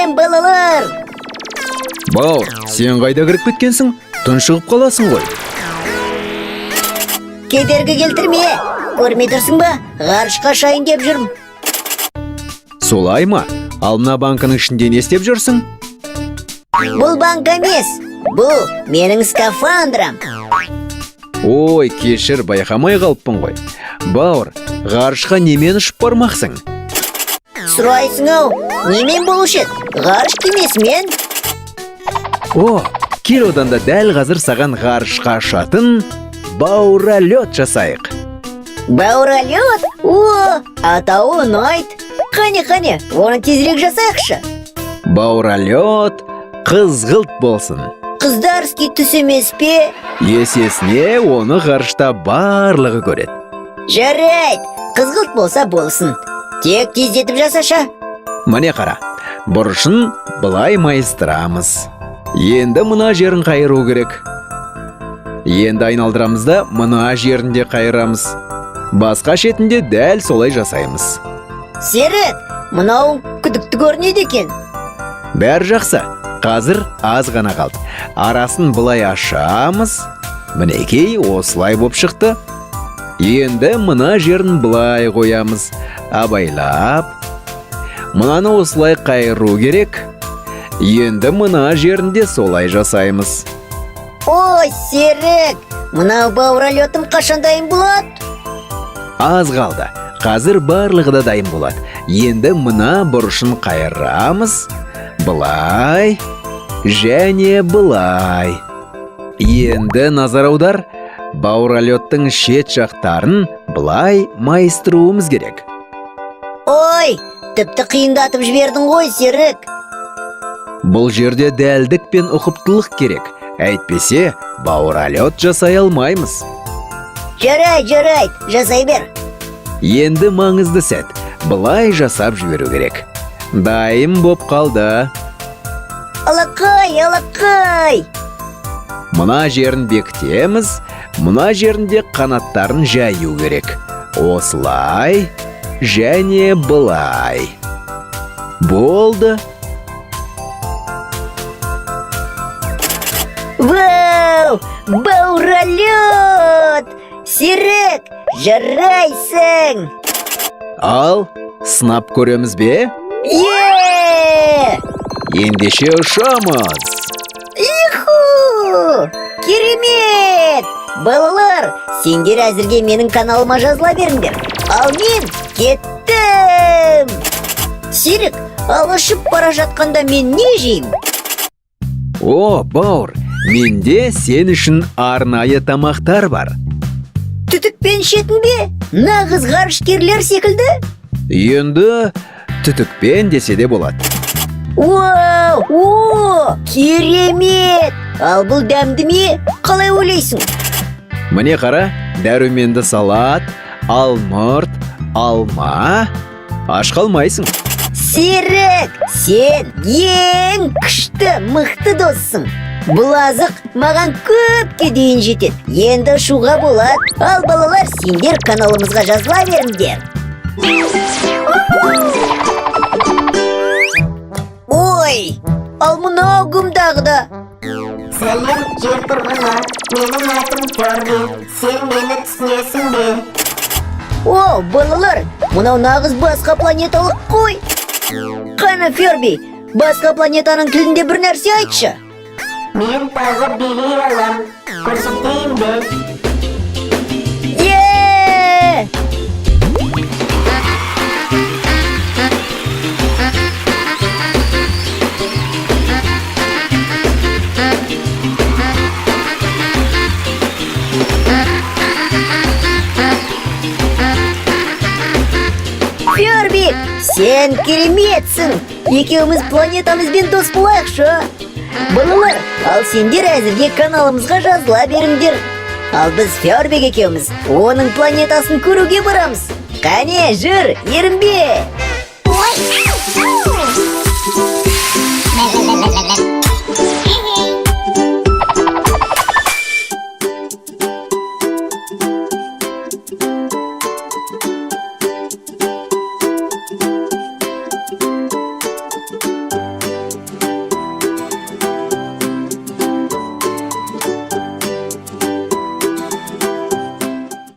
Сәлем, балалар! Бауыр, сен қайда кіріп кеткенсің? Тұншығып қаласың ғой. Кедергі келтірме! Көрмей тұрсың ба? Ғарышқа шайын деп жүрмін. Солай ма? Ал мына банкының ішінде не істеп жүрсің? Бұл банк емес. Бұл менің скафандрам. Ой, кешір, байқамай қалыппын ғой. Бауыр, ғарышқа немен ұшып бармақсың? Сұрайсың-ау, немен болушы еді? Ғарыш кемесімен? О, кел одан да дәл қазір саған ғарышқа ұшатын бауыралет жасайық. Бауыралет? О, атауы ұнайды. Қане, оны тезірек жасайықшы. Бауыралет қызғылт болсын. Қыздарский түс емес пе? Есесіне оны ғарышта барлығы көреді. Жарайды, қызғылт болса болсын. Тек тездетіп жасаша. Міне қара, бұрышын былай майыстырамыз. Енді мына жерін қайыру керек. Енді айналдырамыз да мына жерінде қайырамыз. Басқа шетінде дәл солай жасаймыз. Серік, мынау күдікті көрінеді екен. Бәрі жақсы. Қазір аз ғана қалды. Арасын былай ашамыз. Мінекей осылай боп шықты. Енді мына жерін былай қоямыз. Абайлап. Мынаны осылай қайыру керек. Енді мына жерінде солай жасаймыз. Ой, Серік, мынау бауыралетім қашан дайын болады? Аз қалды. Қазір барлығы да дайын болады. Енді мына бұрышын қайырамыз. Былай және былай. Енді назар аудар, бауыралеттің шет жақтарын былай майыстыруымыз керек. Ой, тіпті қиындатып жібердің ғой, Серік. Бұл жерде дәлдік пен ұқыптылық керек. Әйтпесе, бауыралет жасай алмаймыз. Жарайды, жасай бер. Енді маңызды сәт, былай жасап жіберу керек. Дайын боп қалды. Алақай. Мына жерін бекітеміз, мына жерінде қанаттарын жаю керек. Осылай және былай. Болды. Вау, бауыралет! Серік, жарайсың! Ал, сынап көреміз бе? Ендеше ұшамыз. Иху! Керемет! Балалар, сендер әзірге менің каналыма жазыла беріңдер. Ал мен кеттім! Серік, ал ұшып бара жатқанда мен не жеймін? О, бауыр, менде сен үшін арнайы тамақтар бар. Түтікпен ішетін бе? Нағыз ғарышкерлер секілді? Енді түтікпен десе де болады. О, керемет! Ал бұл дәмді ме? Қалай ойлайсың? Міне қара, дәруменді салат, алмұрт, алма, аш қалмайсың. Серік, сен ең күшті, мықты доссың. Бұл азық маған көпке дейін жетеді. Енді ұшуға болады. Ал балалар, сендер каналымызға жазыла беріңдер. Ой, ал мынау кімдағыда? Сәлем, жер тұрғыны. Менің атым Ферби. Сен мені түсінесің бе? О, балалар, мынау нағыз басқа планеталық қой. Қана, Ферби, басқа планетаның тілінде бір нәрсе айтшы. Мен тағы билей алам. Көрсетейін бе? Ферби, сен кереметсің. Екеуміз планетамызбен дос болайықшы. Балалар, ал сендер әзірге каналымызға жазыла беріңдер. Ал біз Фербик екеуміз оның планетасын көруге барамыз. Қане, жүр, ерінбе!